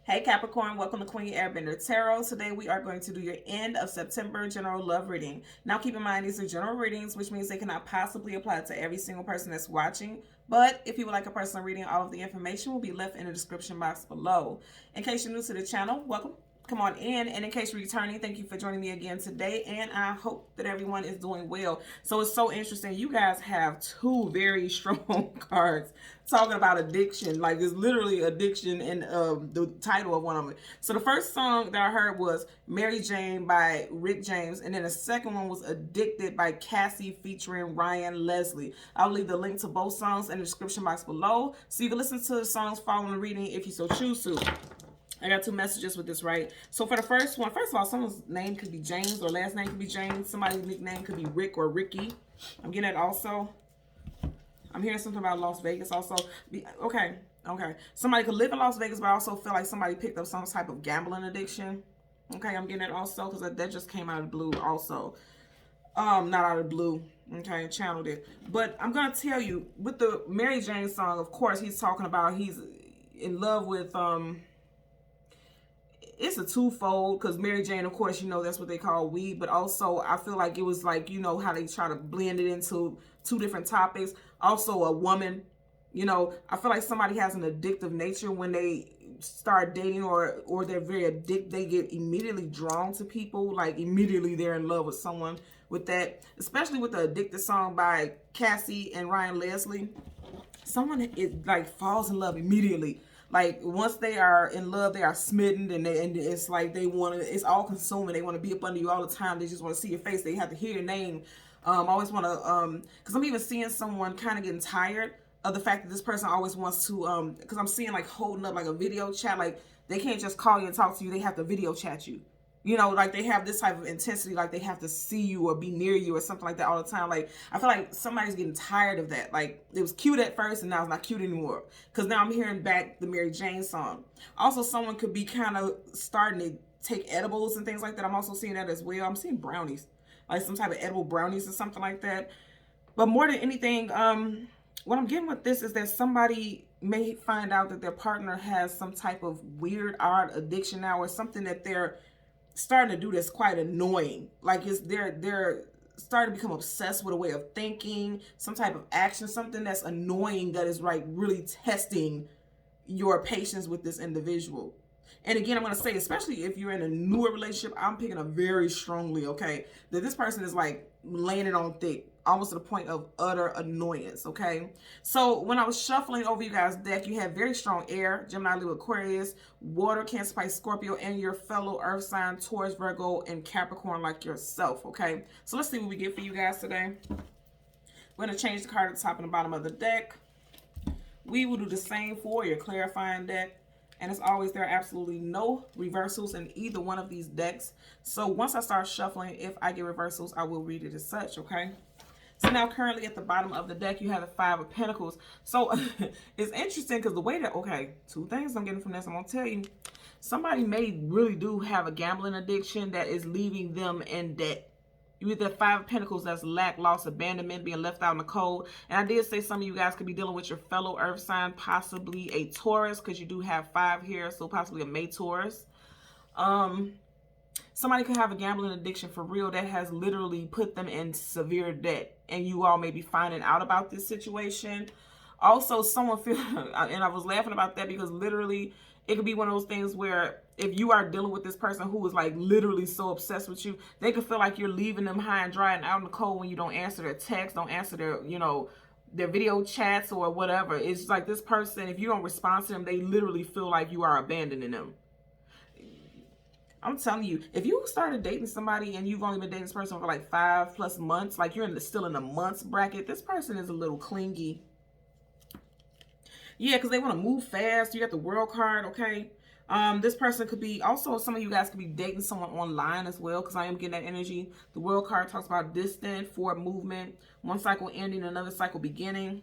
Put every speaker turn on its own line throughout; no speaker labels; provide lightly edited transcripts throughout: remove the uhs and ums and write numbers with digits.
Hey Capricorn, welcome to Queen Airbender Tarot. Today we are going to do your end of September general love reading. Now keep in mind these are general readings, which means they cannot possibly apply to every single person that's watching. But if you would like a personal reading, all of the information will be left in the description box below. In case you're new to the channel, welcome. Come on in, and in case you're returning, thank you for joining me again today, and I hope that everyone is doing well. So it's so interesting, you guys have two very strong cards talking about addiction. Like, it's literally addiction in the title of one of them. So the first song that I heard was Mary Jane by Rick James, and then the second one was Addicted by Cassie featuring Ryan Leslie. I'll leave the link to both songs in the description box below so you can listen to the songs following the reading if you so choose to. I got two messages with this, right? So for the first one, first of all, someone's name could be James or last name could be James. Somebody's nickname could be Rick or Ricky. I'm getting that also. I'm hearing something about Las Vegas also. Okay. Somebody could live in Las Vegas, but I also feel like somebody picked up some type of gambling addiction. Okay, I'm getting that also because that just came out of the blue also. Not out of the blue. Okay, channeled it. But I'm going to tell you, with the Mary Jane song, of course, he's talking about he's in love with... it's a twofold because Mary Jane, of course, you know, that's what they call weed, but also I feel like it was like, you know, how they try to blend it into two different topics. Also a woman, you know, I feel like somebody has an addictive nature when they start dating or they're very addicted. They get immediately drawn to people, like immediately they're in love with someone with that, especially with the Addicted song by Cassie and Ryan Leslie. Someone is like falls in love immediately. Like once they are in love, they are smitten, and it's like they want to. It's all consuming. They want to be up under you all the time. They just want to see your face. They have to hear your name. I always want to because I'm even seeing someone kind of getting tired of the fact that this person always wants to because I'm seeing like holding up like a video chat. Like they can't just call you and talk to you. They have to video chat you. You know, like they have this type of intensity, like they have to see you or be near you or something like that all the time. Like, I feel like somebody's getting tired of that. Like, it was cute at first and now it's not cute anymore. Because now I'm hearing back the Mary Jane song. Also, someone could be kind of starting to take edibles and things like that. I'm also seeing that as well. I'm seeing brownies, like some type of edible brownies or something like that. But more than anything, what I'm getting with this is that somebody may find out that their partner has some type of weird, odd addiction now or something that they're starting to do that's quite annoying. Like they're starting to become obsessed with a way of thinking, some type of action, something that's annoying that is like really testing your patience with this individual. And again, I'm going to say, especially if you're in a newer relationship, I'm picking up very strongly, okay, that this person is like laying it on thick, almost to the point of utter annoyance, okay? So when I was shuffling over you guys' deck, you had very strong air, Gemini, Leo, Aquarius, water, Cancer, Pisces, Scorpio, and your fellow earth sign, Taurus, Virgo, and Capricorn like yourself, okay? So let's see what we get for you guys today. We're going to change the card at the top and the bottom of the deck. We will do the same for your clarifying deck. And as always, there are absolutely no reversals in either one of these decks. So once I start shuffling, if I get reversals, I will read it as such, okay? So now currently at the bottom of the deck, you have the Five of Pentacles. So it's interesting because the way that, okay, two things I'm getting from this, I'm going to tell you. Somebody may really do have a gambling addiction that is leaving them in debt. With the Five of Pentacles, that's lack, loss, abandonment, being left out in the cold. And I did say some of you guys could be dealing with your fellow earth sign, possibly a Taurus, because you do have 5 here, so possibly a May Taurus. Somebody could have a gambling addiction for real that has literally put them in severe debt, and you all may be finding out about this situation. Also, someone feel, and I was laughing about that because literally it could be one of those things where if you are dealing with this person who is like literally so obsessed with you, they could feel like you're leaving them high and dry and out in the cold when you don't answer their texts, don't answer their, you know, their video chats or whatever. It's like this person, if you don't respond to them, they literally feel like you are abandoning them. I'm telling you, if you started dating somebody and you've only been dating this person for like 5+ months, like you're still in the months bracket, this person is a little clingy. Yeah, because they want to move fast. You got the World card, okay? This person could be, also some of you guys could be dating someone online as well, because I am getting that energy. The World card talks about distant, forward movement, one cycle ending, another cycle beginning.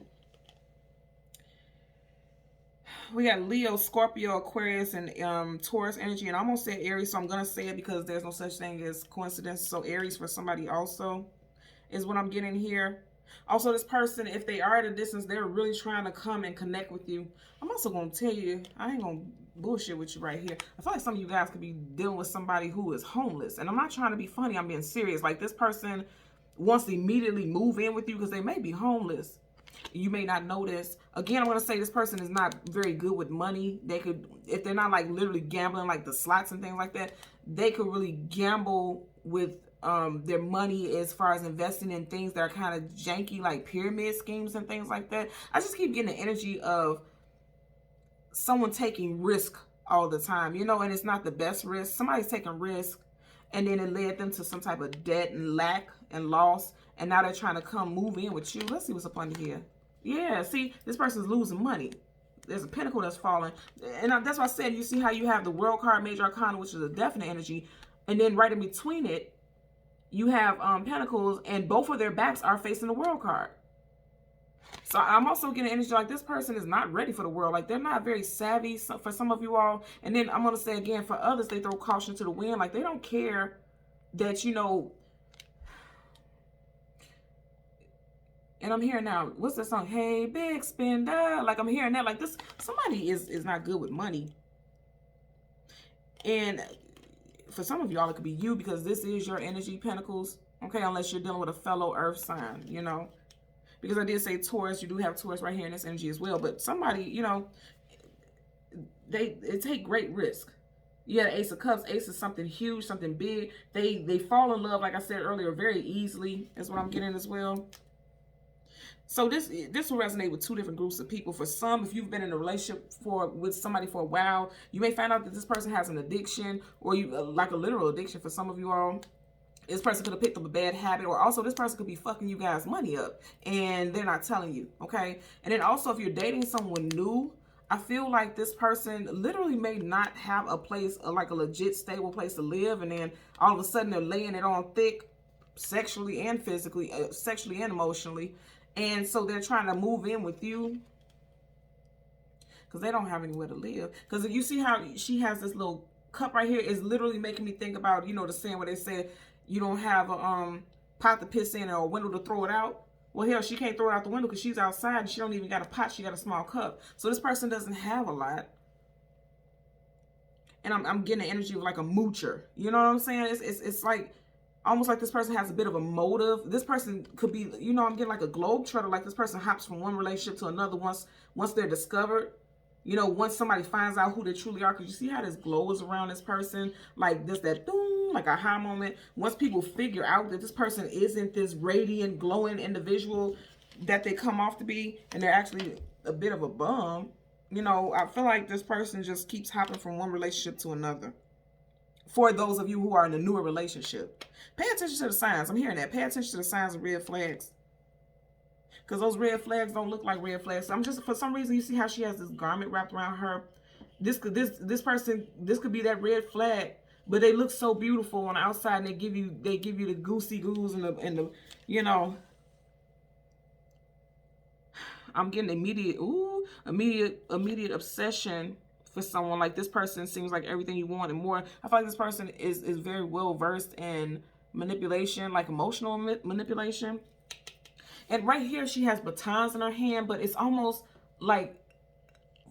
We got Leo, Scorpio, Aquarius, and Taurus energy. And I almost said Aries, so I'm going to say it because there's no such thing as coincidence. So Aries for somebody also is what I'm getting here. Also, this person, if they are at a distance, they're really trying to come and connect with you. I'm also going to tell you, I ain't going to bullshit with you right here. I feel like some of you guys could be dealing with somebody who is homeless. And I'm not trying to be funny. I'm being serious. Like, this person wants to immediately move in with you because they may be homeless. You may not know this. Again, I'm going to say this person is not very good with money. They could, if they're not like literally gambling like the slots and things like that, they could really gamble with their money as far as investing in things that are kind of janky, like pyramid schemes and things like that. I just keep getting the energy of someone taking risk all the time, you know, and it's not the best risk. Somebody's taking risk, and then it led them to some type of debt and lack and loss, and now they're trying to come move in with you. Let's see what's up under here. Yeah, see, this person's losing money. There's a pentacle that's falling, and that's why I said, you see how you have the World card, Major Arcana, which is a definite energy, and then right in between it, you have pentacles, and both of their backs are facing the World card. So I'm also getting energy like this person is not ready for the world. Like, they're not very savvy for some of you all. And then I'm going to say again, for others, they throw caution to the wind. Like, they don't care that, you know. And I'm hearing now, what's that song? Hey, big spender. Like, I'm hearing that. Like, this, somebody is not good with money. And for some of y'all, it could be you, because this is your energy, Pentacles. Okay, unless you're dealing with a fellow earth sign, you know. Because I did say Taurus, you do have Taurus right here in this energy as well. But somebody, you know, they take great risk. Yeah, Ace of Cups. Ace is something huge, something big. They fall in love, like I said earlier, very easily, is what I'm getting as well. So this will resonate with two different groups of people. For some, if you've been in a relationship with somebody for a while, you may find out that this person has an addiction, or you like a literal addiction for some of you all. This person could have picked up a bad habit, or also this person could be fucking you guys' money up and they're not telling you, okay? And then also, if you're dating someone new, I feel like this person literally may not have a place, like a legit stable place to live, and then all of a sudden they're laying it on thick, sexually and physically, sexually and emotionally, and so they're trying to move in with you because they don't have anywhere to live. Because you see how she has this little cup right here, is literally making me think about, you know, the saying where they said, you don't have a pot to piss in or a window to throw it out. Well, hell, she can't throw it out the window because she's outside and she don't even got a pot. She got a small cup. So this person doesn't have a lot. And I'm getting the energy of like a moocher. You know what I'm saying? It's like almost like this person has a bit of a motive. This person could be, you know, I'm getting like a globetrotter. Like, this person hops from one relationship to another once they're discovered. You know, once somebody finds out who they truly are, because you see how this glows around this person, like this, that boom, like a high moment. Once people figure out that this person isn't this radiant, glowing individual that they come off to be, and they're actually a bit of a bum, you know, I feel like this person just keeps hopping from one relationship to another. For those of you who are in a newer relationship, pay attention to the signs. I'm hearing that. Pay attention to the signs of red flags. Because those red flags don't look like red flags. So I'm just, for some reason, you see how she has this garment wrapped around her. This person, this could be that red flag, but they look so beautiful on the outside, and they give you the goosey goos and the you know. I'm getting immediate obsession for someone. Like, this person seems like everything you want and more. I feel like this person is very well versed in manipulation, like emotional manipulation. And right here, she has batons in her hand, but it's almost like,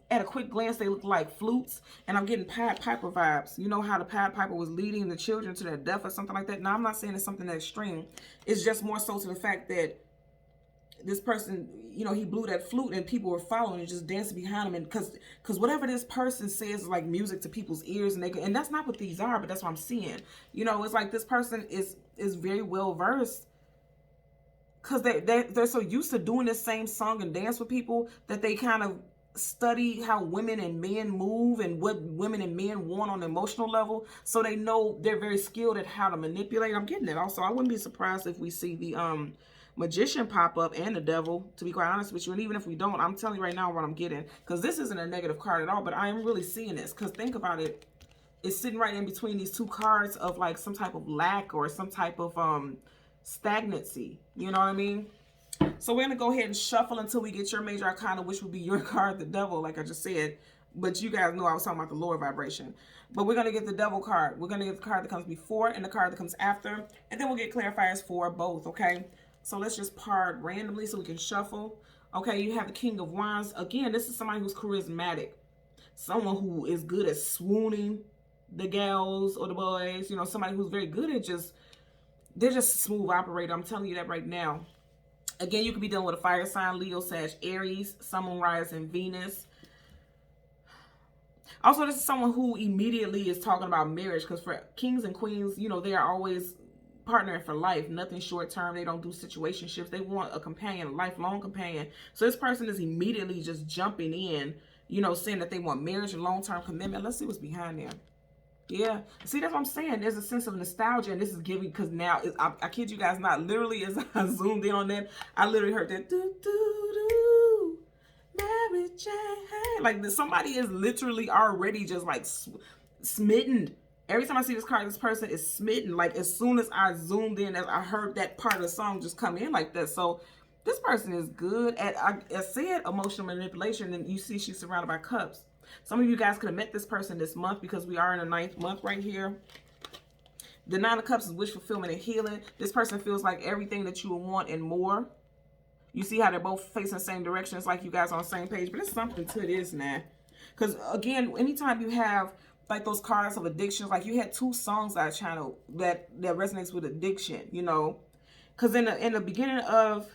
at a quick glance, they look like flutes. And I'm getting Pied Piper vibes. You know how the Pied Piper was leading the children to their death or something like that? Now, I'm not saying it's something that extreme. It's just more so to the fact that this person, you know, he blew that flute and people were following and just dancing behind him. And because whatever this person says is like music to people's ears. And that's not what these are, but that's what I'm seeing. You know, it's like this person is very well versed. Because they're so used to doing this same song and dance with people that they kind of study how women and men move and what women and men want on an emotional level. So they know, they're very skilled at how to manipulate. I'm getting it. Also, I wouldn't be surprised if we see the Magician pop up and the Devil, to be quite honest with you. And even if we don't, I'm telling you right now what I'm getting. Because this isn't a negative card at all, but I am really seeing this. Because think about it. It's sitting right in between these two cards of like some type of lack or some type of stagnancy, you know what I mean? So we're gonna go ahead and shuffle until we get your major arcana, which would be your card, the Devil, like I just said. But you guys know I was talking about the lower vibration. But we're gonna get the Devil card. We're gonna get the card that comes before and the card that comes after, and then we'll get clarifiers for both. Okay, so let's just part randomly so we can shuffle. Okay, you have the King of Wands. Again, this is somebody who's charismatic. someone who is good at swooning the gals or the boys, you know, somebody who's very good at they're just a smooth operator. I'm telling you that right now. Again, you could be dealing with a fire sign, Leo, Sag, Aries, Sun, Moon, Rising, Venus. Also, this is someone who immediately is talking about marriage, because for kings and queens, you know, they are always partnering for life, nothing short term. They don't do situationships. They want a companion, a lifelong companion. So this person is immediately just jumping in, you know, saying that they want marriage and long-term commitment. Let's see what's behind them. Yeah, see, that's what I'm saying. There's a sense of nostalgia, and this is giving, because now, I kid you guys not, literally as I zoomed in on that, I literally heard that, do, do, do, Mary Jane. Like, somebody is literally already just, like, smitten. Every time I see this card, this person is smitten. Like, as soon as I zoomed in, as I heard that part of the song just come in like that. So, this person is good at, I said, emotional manipulation, and you see she's surrounded by cups. Some of you guys could have met this person this month, because we are in the 9th month right here. The 9 of Cups is wish fulfillment and healing. This person feels like everything that you would want and more. You see how they're both facing the same direction. It's like you guys are on the same page. But there's something to this now. Because, again, anytime you have, like, those cards of addictions, like you had 2 songs I channeled that resonates with addiction, you know. Because in the beginning of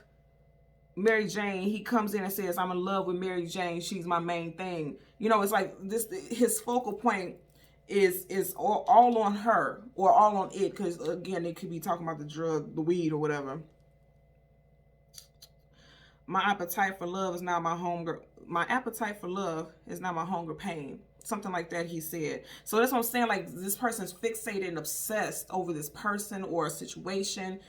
Mary Jane, he comes in and says, I'm in love with Mary Jane. She's my main thing. You know, it's like this, his focal point is all on her, or all on it. Because, again, they could be talking about the drug, the weed, or whatever. My appetite for love is now my hunger. My appetite for love is now my hunger pain. Something like that, he said. So that's what I'm saying. Like, this person's fixated and obsessed over this person or a situation.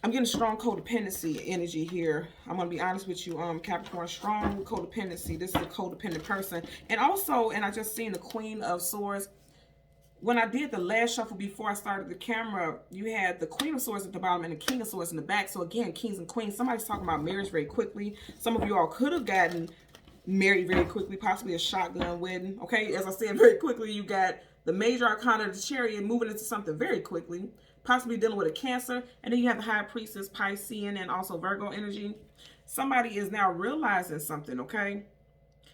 I'm getting strong codependency energy here. I'm going to be honest with you, Capricorn. Strong codependency. This is a codependent person. And also, and I just seen the Queen of Swords. When I did the last shuffle before I started the camera, you had the Queen of Swords at the bottom and the King of Swords in the back. So again, kings and queens. Somebody's talking about marriage very quickly. Some of you all could have gotten married very quickly, possibly a shotgun wedding. Okay, as I said, very quickly, you got the major arcana of the Chariot moving into something very quickly. Possibly dealing with a Cancer. And then you have the High Priestess, Piscean, and also Virgo energy. Somebody is now realizing something, okay?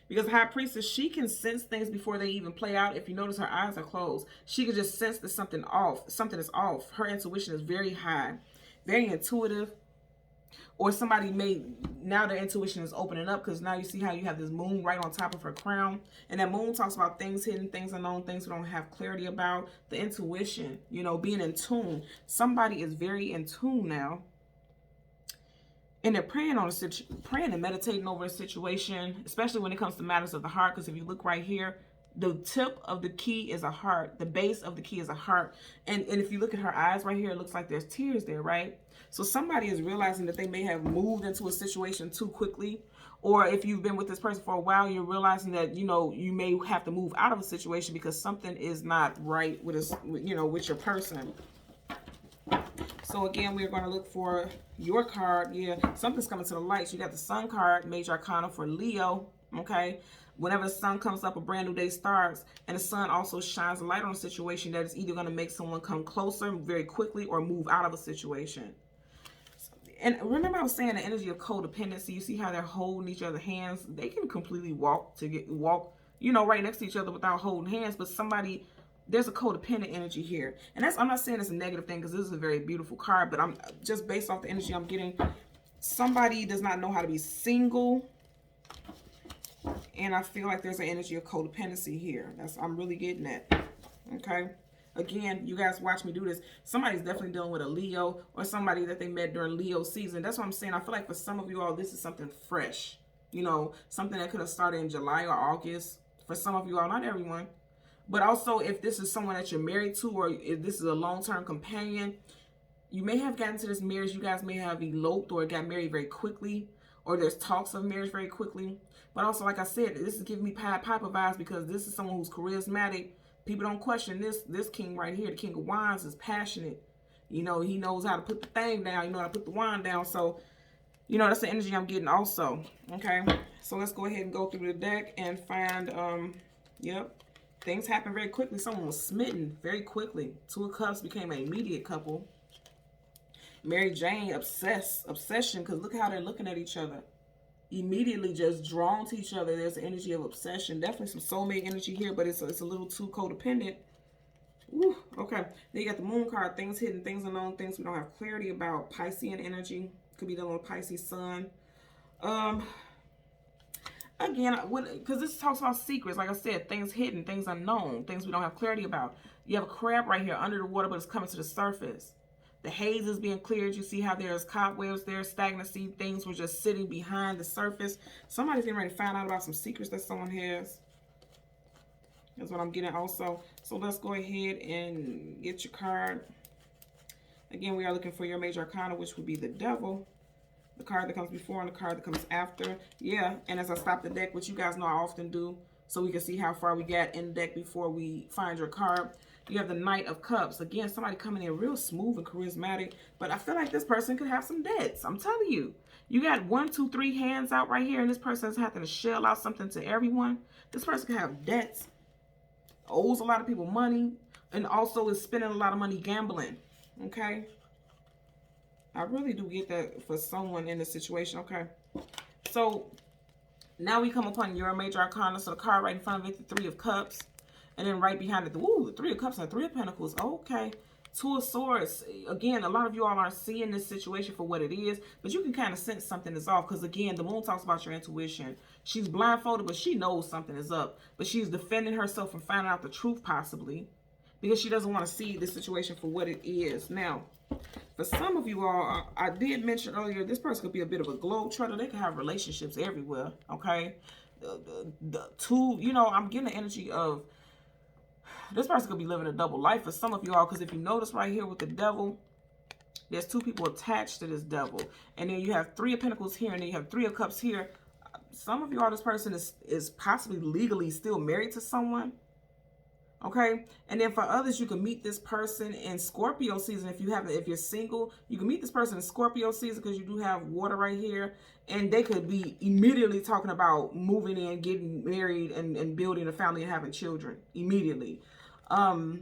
Because the High Priestess, she can sense things before they even play out. If you notice, her eyes are closed. She can just sense that something off. Something is off. Her intuition is very high. Very intuitive. Or somebody may, now their intuition is opening up, because now you see how you have this moon right on top of her crown. And that moon talks about things hidden, things unknown, things we don't have clarity about. The intuition, you know, being in tune. Somebody is very in tune now. And they're praying praying and meditating over a situation, especially when it comes to matters of the heart. Because if you look right here, the tip of the key is a heart. The base of the key is a heart. And if you look at her eyes right here, it looks like there's tears there, right? So somebody is realizing that they may have moved into a situation too quickly. Or if you've been with this person for a while, you're realizing that, you know, you may have to move out of a situation because something is not right with us, you know, with your person. So again, we're going to look for your card. Yeah, something's coming to the light. So you got the Sun card, major arcana for Leo. Okay. Whenever the sun comes up, a brand new day starts. And the sun also shines a light on a situation that is either going to make someone come closer very quickly or move out of a situation. And remember, I was saying the energy of codependency. You see how they're holding each other's hands. They can completely walk, you know, right next to each other without holding hands. But somebody, there's a codependent energy here. And that's, I'm not saying it's a negative thing, because this is a very beautiful card. But I'm just based off the energy I'm getting. Somebody does not know how to be single. And I feel like there's an energy of codependency here. I'm really getting that. Okay. Again, you guys watch me do this. Somebody's definitely dealing with a Leo, or somebody that they met during Leo season. That's what I'm saying. I feel like for some of you all, this is something fresh. You know, something that could have started in July or August. For some of you all, not everyone. But also, if this is someone that you're married to, or if this is a long-term companion, you may have gotten to this marriage. You guys may have eloped or got married very quickly. Or there's talks of marriage very quickly. But also, like I said, this is giving me Pied Piper vibes, because this is someone who's charismatic. People don't question this king right here. The King of Wands is passionate. You know, he knows how to put the thing down. You know how to put the wand down. So, you know, that's the energy I'm getting also. Okay. So let's go ahead and go through the deck and find, yep. Things happen very quickly. Someone was smitten very quickly. 2 of Cups became an immediate couple. Mary Jane, obsession, because look how they're looking at each other. immediately just drawn to each other. There's an energy of obsession. Definitely some soulmate energy here, but it's a little too codependent. Ooh, okay. Then you got the moon card, things hidden, things unknown, things we don't have clarity about. Piscean energy. Could be dealing with Pisces sun. Again, because this talks about secrets, like I said, things hidden, things unknown, things we don't have clarity about. You have a crab right here under the water, but it's coming to the surface. The haze is being cleared. You see how there's cobwebs there, stagnancy, things were just sitting behind the surface. Somebody's getting ready to find out about some secrets that someone has. That's what I'm getting also. So let's go ahead and get your card. Again, we are looking for your major arcana, which would be the Devil. The card that comes before and the card that comes after. Yeah, and as I stop the deck, which you guys know I often do, so we can see how far we got in the deck before we find your card. You have the Knight of Cups. Again, somebody coming in real smooth and charismatic, but I feel like this person could have some debts. I'm telling you. You got 1, 2, 3 hands out right here, and this person is having to shell out something to everyone. This person could have debts, owes a lot of people money, and also is spending a lot of money gambling. Okay? I really do get that for someone in this situation. Okay. So now we come upon your major arcana. So the card right in front of it, the 3 of Cups. And then right behind it, the 3 of Cups and 3 of Pentacles. Okay. 2 of Swords. Again, a lot of you all aren't seeing this situation for what it is, but you can kind of sense something is off. Because again, the moon talks about your intuition. She's blindfolded, but she knows something is up. But she's defending herself from finding out the truth possibly, because she doesn't want to see the situation for what it is. Now, for some of you all, I did mention earlier, this person could be a bit of a globetrotter. They can have relationships everywhere, okay? The two, you know, I'm getting the energy of this person could be living a double life for some of you all, because if you notice right here with the Devil, there's 2 people attached to this Devil. And then you have 3 of Pentacles here, and then you have 3 of Cups here. Some of you all, this person is possibly legally still married to someone. Okay, and then for others, you can meet this person in Scorpio season. If you're single, you can meet this person in Scorpio season, because you do have water right here, and they could be immediately talking about moving in, getting married, and building a family and having children immediately. For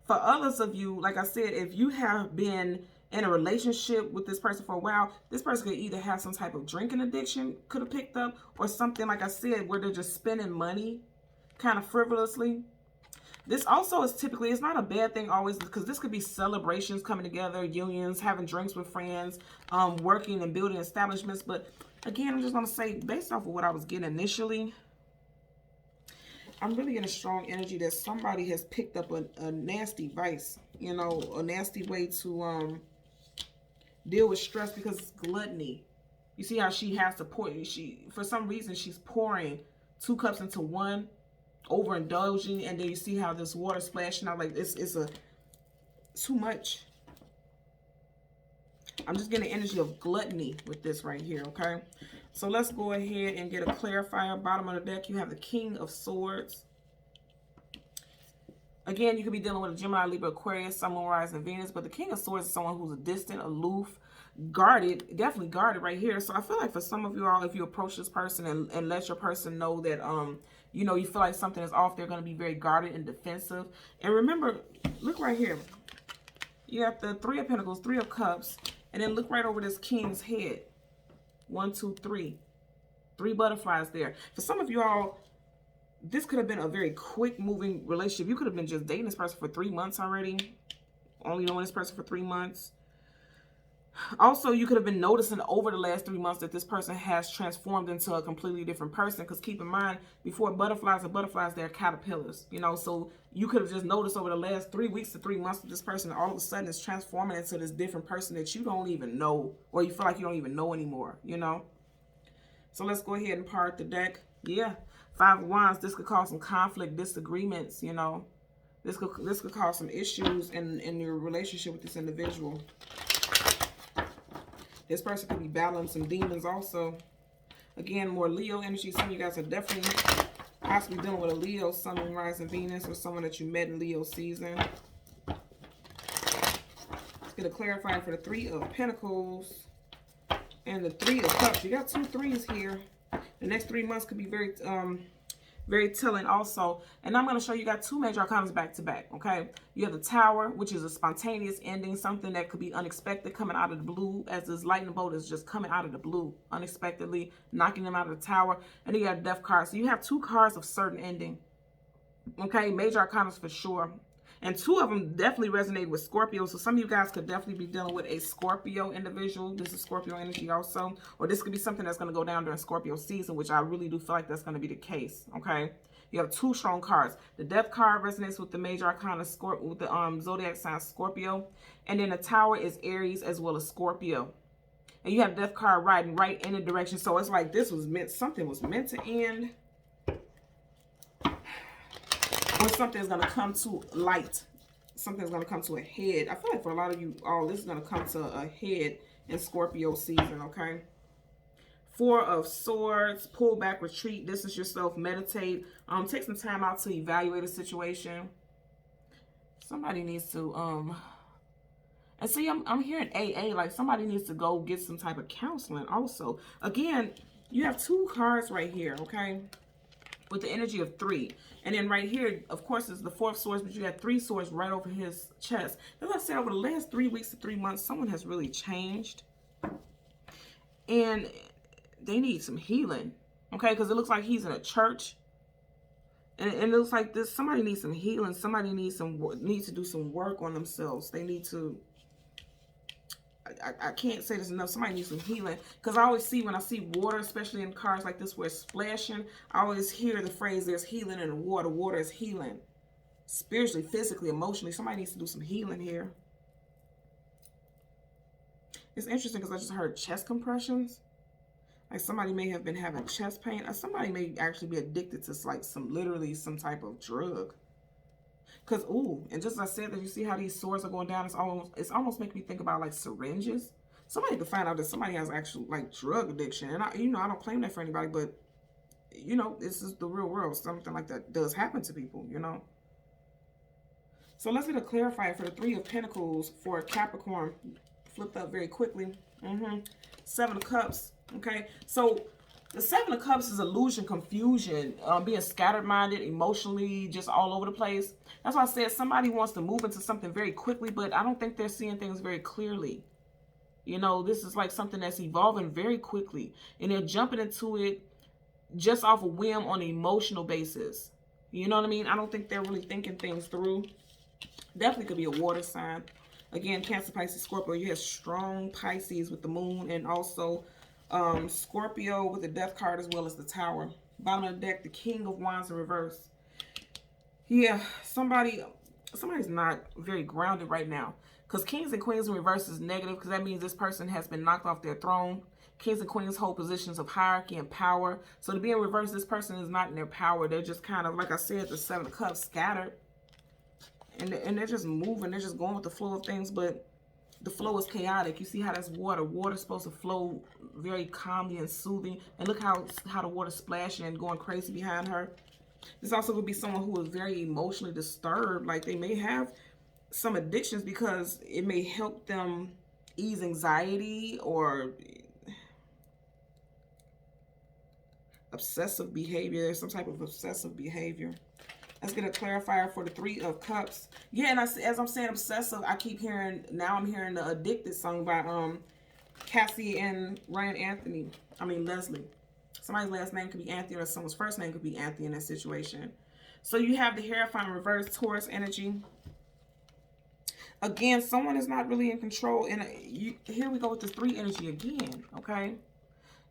others of you, like I said, if you have been in a relationship with this person for a while, this person could either have some type of drinking addiction, could have picked up, or something, like I said, where they're just spending money kind of frivolously. This also is typically, it's not a bad thing always, because this could be celebrations coming together, unions, having drinks with friends, working and building establishments. But again, I'm just going to say, based off of what I was getting initially, I'm really getting a strong energy that somebody has picked up a nasty vice, you know, a nasty way to deal with stress, because it's gluttony. You see how she has to pour, for some reason, she's pouring 2 cups into one, overindulging, and then you see how this water splashing out, like it's too much. I'm just getting the energy of gluttony with this right here. Okay, so let's go ahead and get a clarifier. Bottom of the deck, you have the King of Swords. Again, you could be dealing with a Gemini, Libra, Aquarius, Sun, Moon, Rising, Venus, but the King of Swords is someone who's distant, aloof, guarded, definitely guarded right here. So I feel like for some of you all, if you approach this person and let your person know that you know, you feel like something is off, they're going to be very guarded and defensive. And remember, look right here. You have the 3 of Pentacles, 3 of Cups, and then look right over this King's head. 1, 2, 3. 3 butterflies there. For some of you all, this could have been a very quick moving relationship. You could have been just dating this person for 3 months already. Only knowing this person for 3 months. Also, you could have been noticing over the last 3 months that this person has transformed into a completely different person. Because keep in mind, before butterflies are butterflies, they're caterpillars. You know, so you could have just noticed over the last 3 weeks to 3 months that this person all of a sudden is transforming into this different person that you don't even know, or you feel like you don't even know anymore, you know. So let's go ahead and part the deck. Yeah, 5 of Wands. This could cause some conflict, disagreements, you know. This could cause some issues in your relationship with this individual. This person could be battling some demons also. Again, more Leo energy. Some of you guys are definitely possibly dealing with a Leo, Sun, Moon, Rising, Venus, or someone that you met in Leo season. Let's get a clarifier for the 3 of Pentacles and the 3 of Cups. You got 2 3s here. The next 3 months could be very Very telling also. And I'm going to show you got 2 major arcana back to back, okay? You have the Tower, which is a spontaneous ending, something that could be unexpected, coming out of the blue, as this lightning bolt is just coming out of the blue, unexpectedly, knocking them out of the Tower. And then you have Death card. So you have 2 cards of certain ending, okay? Major arcana for sure. And 2 of them definitely resonate with Scorpio. So some of you guys could definitely be dealing with a Scorpio individual. This is Scorpio energy also. Or this could be something that's going to go down during Scorpio season, which I really do feel like that's going to be the case. Okay. You have 2 strong cards. The Death card resonates with the major arcana with the zodiac sign Scorpio. And then the Tower is Aries as well as Scorpio. And you have Death card riding right in the direction. So it's like this was meant, something was meant to end. Or something is going to come to light. Something's going to come to a head. I feel like for a lot of you all, this is going to come to a head in Scorpio season, okay? 4 of Swords, pull back, retreat, distance yourself, meditate. Take some time out to evaluate a situation. Somebody needs to, and see, I'm hearing AA, like somebody needs to go get some type of counseling also. Again, you have 2 cards right here, okay? With the energy of 3. And then right here, of course, is the 4 of Swords, but you got 3 swords right over his chest. As I said, over the last 3 weeks to 3 months, someone has really changed. And they need some healing, okay? Because it looks like he's in a church. And it looks like this, somebody needs some healing. Somebody needs to do some work on themselves. They need to, I can't say this enough. Somebody needs some healing. Because I always see, when I see water, especially in cars like this where it's splashing, I always hear the phrase, there's healing in the water. Water is healing. Spiritually, physically, emotionally. Somebody needs to do some healing here. It's interesting because I just heard chest compressions. Like somebody may have been having chest pain. Or somebody may actually be addicted to like literally some type of drug. Because, ooh, and just as I said, that you see how these swords are going down, it's almost making me think about like syringes. Somebody could find out that somebody has actual like drug addiction. And I don't claim that for anybody, but this is the real world. Something like that does happen to people, So let's get a clarifier for the 3 of Pentacles for Capricorn. Flipped up very quickly. 7 of Cups. Okay, so the 7 of Cups is illusion, confusion, being scattered-minded, emotionally, just all over the place. That's why I said somebody wants to move into something very quickly, but I don't think they're seeing things very clearly. This is like something that's evolving very quickly, and they're jumping into it just off a whim on an emotional basis. You know what I mean? I don't think they're really thinking things through. Definitely could be a water sign. Again, Cancer, Pisces, Scorpio. You have strong Pisces with the moon, and also Scorpio with the Death card as well as the Tower. Bottom of the deck, the King of Wands in reverse. Yeah, somebody's not very grounded right now. Because Kings and Queens in reverse is negative, because that means this person has been knocked off their throne. Kings and Queens hold positions of hierarchy and power. So to be in reverse, this person is not in their power. They're just kind of, like I said, the 7 of Cups, scattered. And they're just moving. They're just going with the flow of things, but the flow is chaotic. You see how that's water. Water's supposed to flow very calmly and soothing. And look how the water's splashing and going crazy behind her. This also could be someone who is very emotionally disturbed. Like they may have some addictions because it may help them ease anxiety or obsessive behavior, some type of obsessive behavior. Let's get a clarifier for the 3 of Cups. Yeah, and as I'm saying obsessive, I keep hearing, now I'm hearing the Addicted song by Cassie and Leslie. Somebody's last name could be Anthony, or someone's first name could be Anthony in that situation. So you have the Hierophant reverse, Taurus energy. Again, someone is not really in control. And here we go with this 3 energy again, okay?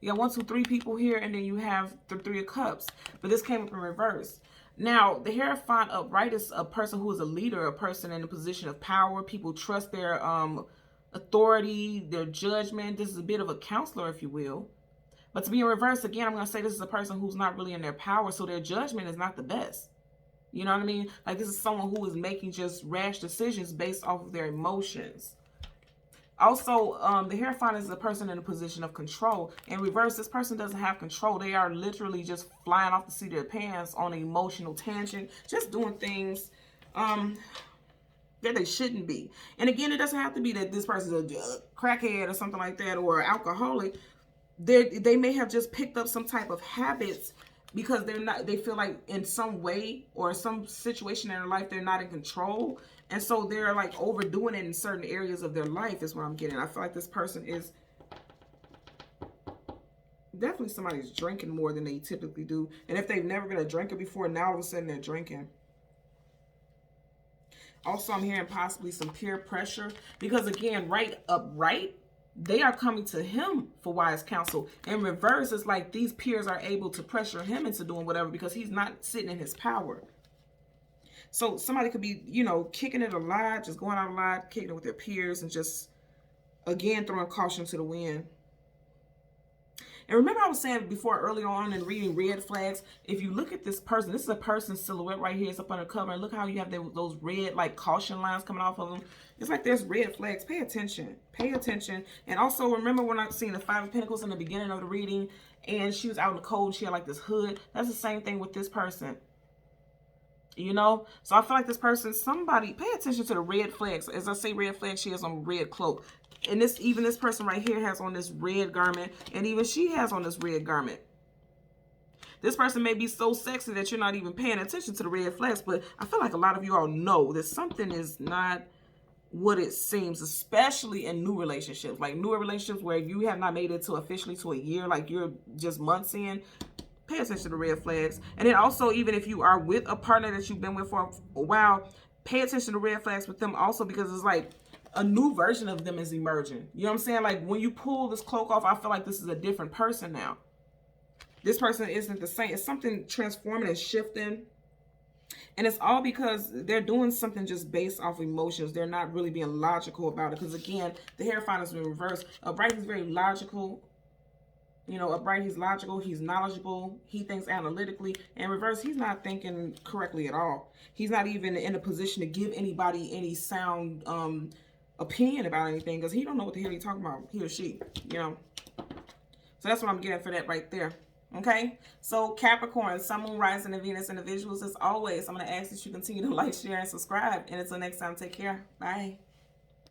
You got 1, 2, 3 people here, and then you have the 3 of Cups. But this came up in reverse. Now, the Hierophant upright is a person who is a leader, a person in a position of power. People trust their authority, their judgment. This is a bit of a counselor, if you will. But to be in reverse, again, I'm going to say this is a person who's not really in their power, so their judgment is not the best. You know what I mean? Like this is someone who is making just rash decisions based off of their emotions. Also, the Hierophant is a person in a position of control. In reverse, this person doesn't have control. They are literally just flying off the seat of their pants on an emotional tangent, just doing things that they shouldn't be. And again, it doesn't have to be that this person's a crackhead or something like that or alcoholic. They may have just picked up some type of habits because they feel like in some way or some situation in their life they're not in control, and so they're like overdoing it in certain areas of their life is what I'm getting. I feel like this person is definitely somebody's drinking more than they typically do, and if they've never been a drinker before, now all of a sudden they're drinking. Also, I'm hearing possibly some peer pressure, because again, right, they are coming to him for wise counsel. In reverse, it's like these peers are able to pressure him into doing whatever because he's not sitting in his power. So somebody could be, you know, kicking it a lot, just going out a lot, kicking it with their peers, and just, again, throwing caution to the wind. And remember I was saying before earlier on in reading red flags, if you look at this person, this is a person's silhouette right here. It's up under cover. And look how you have those red like caution lines coming off of them. It's like there's red flags. Pay attention. Pay attention. And also remember when I seen the Five of Pentacles in the beginning of the reading and she was out in the cold, she had like this hood. That's the same thing with this person. You know, so I feel like this person, somebody, pay attention to the red flags. As I say red flags, she has on red cloak. And even this person right here has on this red garment. And even she has on this red garment. This person may be so sexy that you're not even paying attention to the red flags. But I feel like a lot of you all know that something is not what it seems, especially in new relationships. Like newer relationships where you have not made it to officially to a year, like you're just months in. Pay attention to the red flags. And then also, even if you are with a partner that you've been with for a while, pay attention to red flags with them also, because it's like a new version of them is emerging. You know what I'm saying? Like when you pull this cloak off, I feel like this is a different person now. This person isn't the same. It's something transforming and shifting. And it's all because they're doing something just based off emotions. They're not really being logical about it. Because again, the Hierophant is in reverse. Upright is very logical. You know, upright, he's logical, he's knowledgeable, he thinks analytically. And reverse, he's not thinking correctly at all. He's not even in a position to give anybody any sound opinion about anything, because he don't know what the hell he's talking about, he or she, you know. So that's what I'm getting for that right there. Okay, so Capricorn, Sun, Moon, Rising, and Venus individuals, as always, I'm going to ask that you continue to like, share, and subscribe. And until next time, take care. Bye.